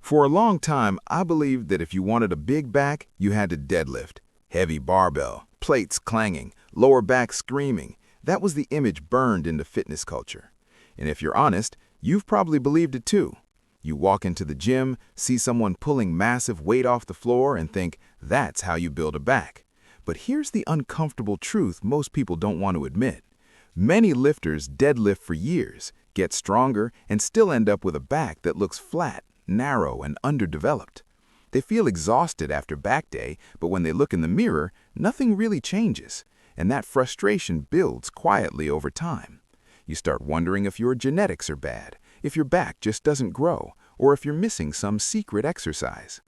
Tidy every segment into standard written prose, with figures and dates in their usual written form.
For a long time, I believed that if you wanted a big back, you had to deadlift. Heavy barbell, plates clanging, lower back screaming. That was the image burned into fitness culture. And if you're honest, you've probably believed it too. You walk into the gym, see someone pulling massive weight off the floor and think, that's how you build a back. But here's the uncomfortable truth most people don't want to admit. Many lifters deadlift for years, get stronger, and still end up with a back that looks flat, narrow, and underdeveloped. They feel exhausted after back day, but when they look in the mirror, nothing really changes, and that frustration builds quietly over time. You start wondering if your genetics are bad, if your back just doesn't grow, or if you're missing some secret exercise.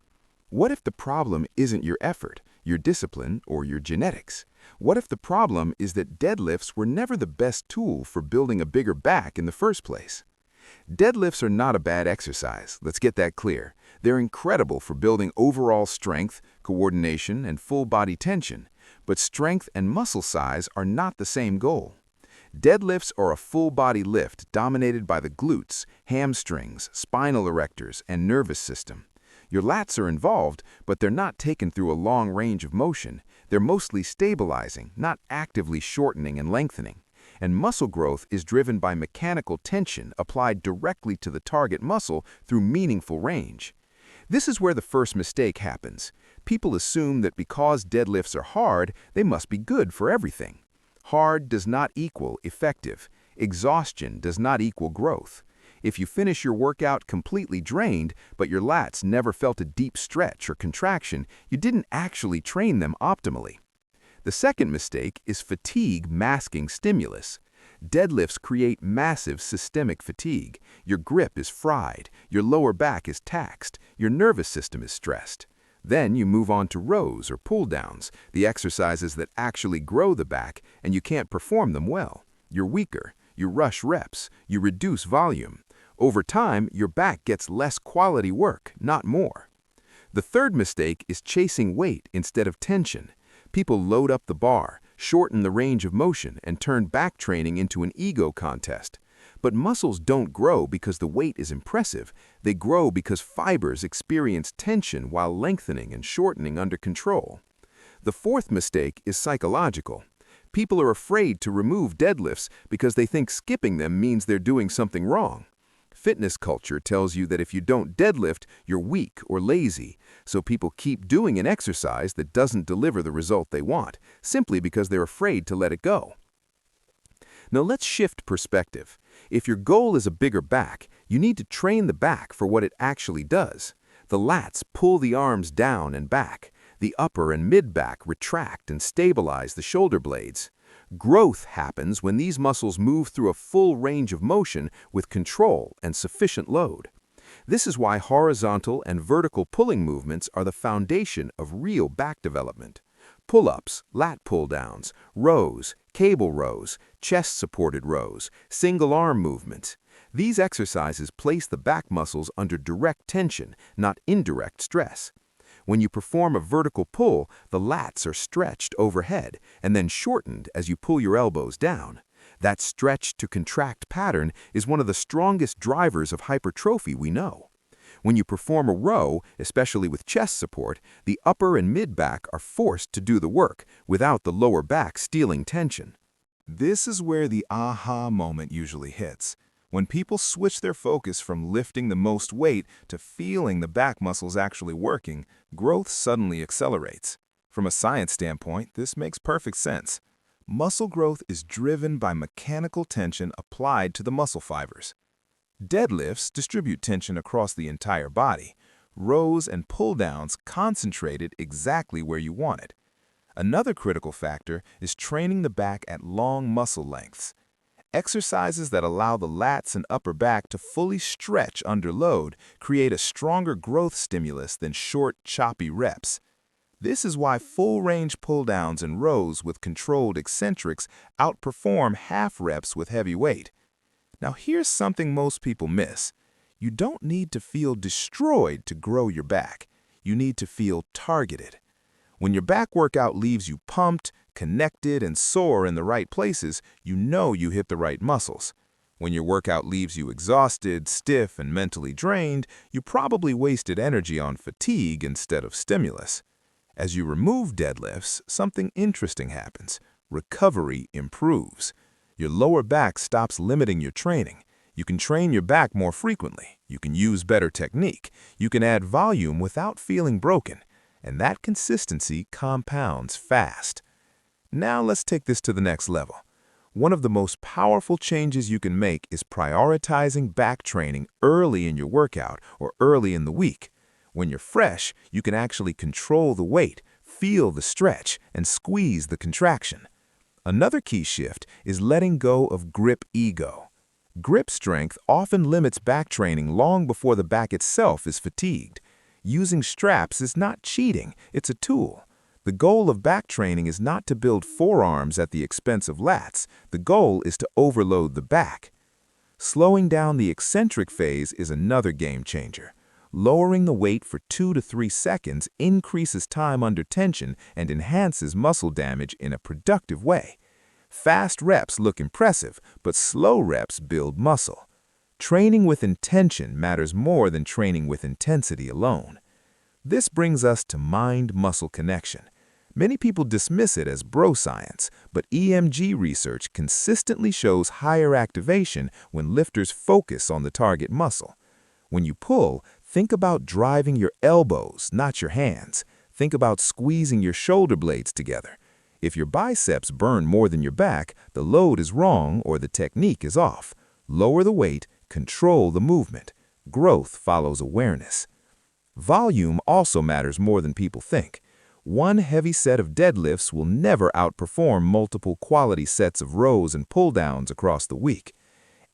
What if the problem isn't your effort, your discipline, or your genetics? What if the problem is that deadlifts were never the best tool for building a bigger back in the first place? Deadlifts are not a bad exercise, let's get that clear. They're incredible for building overall strength, coordination, and full body tension, but strength and muscle size are not the same goal. Deadlifts are a full body lift dominated by the glutes, hamstrings, spinal erectors, and nervous system. Your lats are involved, but they're not taken through a long range of motion. They're mostly stabilizing, not actively shortening and lengthening. And muscle growth is driven by mechanical tension applied directly to the target muscle through meaningful range. This is where the first mistake happens. People assume that because deadlifts are hard, they must be good for everything. Hard does not equal effective. Exhaustion does not equal growth. If you finish your workout completely drained, but your lats never felt a deep stretch or contraction, you didn't actually train them optimally. The second mistake is fatigue masking stimulus. Deadlifts create massive systemic fatigue. Your grip is fried, your lower back is taxed, your nervous system is stressed. Then you move on to rows or pull-downs, the exercises that actually grow the back, and you can't perform them well. You're weaker, you rush reps, you reduce volume. Over time, your back gets less quality work, not more. The third mistake is chasing weight instead of tension. People load up the bar, shorten the range of motion, and turn back training into an ego contest. But muscles don't grow because the weight is impressive. They grow because fibers experience tension while lengthening and shortening under control. The fourth mistake is psychological. People are afraid to remove deadlifts because they think skipping them means they're doing something wrong. Fitness culture tells you that if you don't deadlift, you're weak or lazy, so people keep doing an exercise that doesn't deliver the result they want, simply because they're afraid to let it go. Now let's shift perspective. If your goal is a bigger back, you need to train the back for what it actually does. The lats pull the arms down and back. The upper and mid-back retract and stabilize the shoulder blades. Growth happens when these muscles move through a full range of motion with control and sufficient load. This is why horizontal and vertical pulling movements are the foundation of real back development. Pull-ups, lat pull-downs, rows, cable rows, chest-supported rows, single-arm movements. These exercises place the back muscles under direct tension, not indirect stress. When you perform a vertical pull, the lats are stretched overhead and then shortened as you pull your elbows down. That stretch to contract pattern is one of the strongest drivers of hypertrophy we know. When you perform a row, especially with chest support, the upper and mid-back are forced to do the work without the lower back stealing tension. This is where the aha moment usually hits. When people switch their focus from lifting the most weight to feeling the back muscles actually working, growth suddenly accelerates. From a science standpoint, this makes perfect sense. Muscle growth is driven by mechanical tension applied to the muscle fibers. Deadlifts distribute tension across the entire body. Rows and pull-downs concentrate it exactly where you want it. Another critical factor is training the back at long muscle lengths. Exercises that allow the lats and upper back to fully stretch under load create a stronger growth stimulus than short, choppy reps. This is why full-range pull-downs and rows with controlled eccentrics outperform half reps with heavy weight. Now here's something most people miss. You don't need to feel destroyed to grow your back. You need to feel targeted. When your back workout leaves you pumped, connected, and sore in the right places, you know you hit the right muscles. When your workout leaves you exhausted, stiff, and mentally drained, you probably wasted energy on fatigue instead of stimulus. As you remove deadlifts, something interesting happens. Recovery improves. Your lower back stops limiting your training. You can train your back more frequently. You can use better technique. You can add volume without feeling broken. And that consistency compounds fast. Now let's take this to the next level. One of the most powerful changes you can make is prioritizing back training early in your workout or early in the week. When you're fresh, you can actually control the weight, feel the stretch, and squeeze the contraction. Another key shift is letting go of grip ego. Grip strength often limits back training long before the back itself is fatigued. Using straps is not cheating, it's a tool. The goal of back training is not to build forearms at the expense of lats. The goal is to overload the back. Slowing down the eccentric phase is another game changer. Lowering the weight for 2 to 3 seconds increases time under tension and enhances muscle damage in a productive way. Fast reps look impressive, but slow reps build muscle. Training with intention matters more than training with intensity alone. This brings us to mind-muscle connection. Many people dismiss it as bro science, but EMG research consistently shows higher activation when lifters focus on the target muscle. When you pull, think about driving your elbows, not your hands. Think about squeezing your shoulder blades together. If your biceps burn more than your back, the load is wrong or the technique is off. Lower the weight, control the movement. Growth follows awareness. Volume also matters more than people think. One heavy set of deadlifts will never outperform multiple quality sets of rows and pull-downs across the week.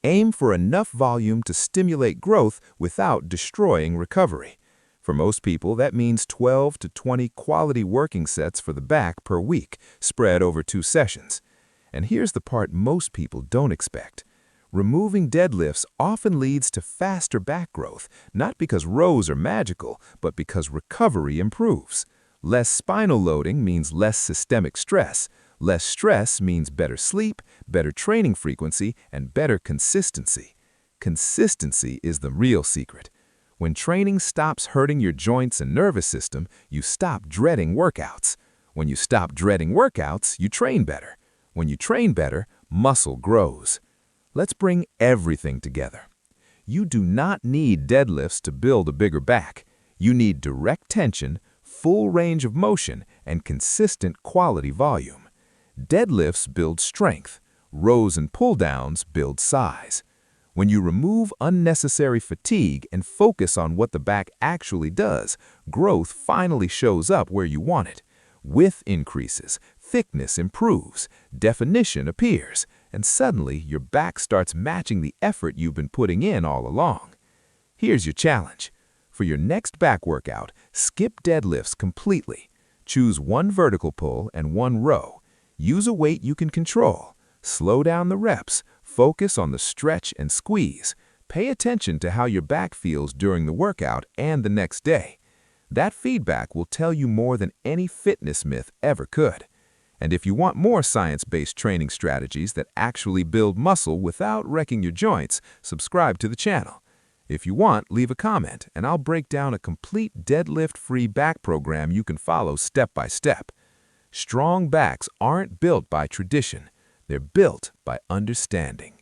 Aim for enough volume to stimulate growth without destroying recovery. For most people, that means 12 to 20 quality working sets for the back per week, spread over 2 sessions. And here's the part most people don't expect. Removing deadlifts often leads to faster back growth, not because rows are magical, but because recovery improves. Less spinal loading means less systemic stress. Less stress means better sleep, better training frequency, and better consistency. Consistency is the real secret. When training stops hurting your joints and nervous system, you stop dreading workouts. When you stop dreading workouts, you train better. When you train better, muscle grows. Let's bring everything together. You do not need deadlifts to build a bigger back. You need direct tension, full range of motion, and consistent quality volume. Deadlifts build strength. Rows and pull-downs build size. When you remove unnecessary fatigue and focus on what the back actually does, growth finally shows up where you want it. Width increases, thickness improves, definition appears, and suddenly your back starts matching the effort you've been putting in all along. Here's your challenge. For your next back workout, skip deadlifts completely. Choose one vertical pull and one row. Use a weight you can control. Slow down the reps. Focus on the stretch and squeeze. Pay attention to how your back feels during the workout and the next day. That feedback will tell you more than any fitness myth ever could. And if you want more science-based training strategies that actually build muscle without wrecking your joints, subscribe to the channel. If you want, leave a comment, and I'll break down a complete deadlift-free back program you can follow step by step. Strong backs aren't built by tradition. They're built by understanding.